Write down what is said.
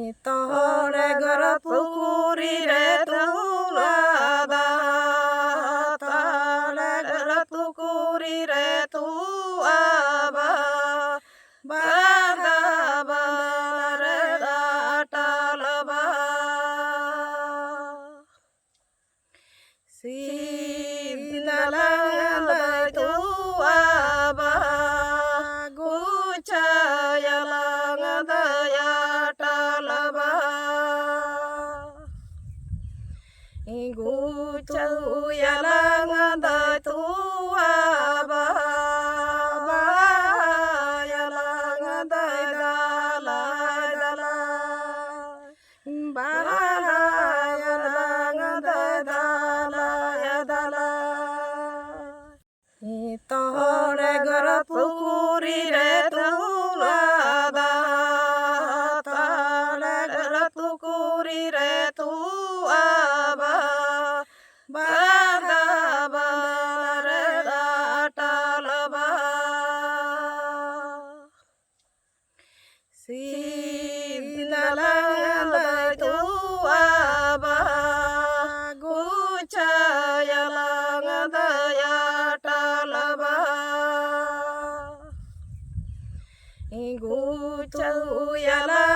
Tore gara pukuri re tulada, tore gara pukuri re tuaba, bada bare datalaba, sindalang tuaba, gucayalang daya talaba. Gucu yalang dai tuaba, yalang dai dalai dalai, yalang dai dalai dalai. Tore gara pukuri re tulada, tore gara pukuri re tuaba, bada bare datalaba, sindalang dai tuaba, gucayalang daya talaba. Gucu yalang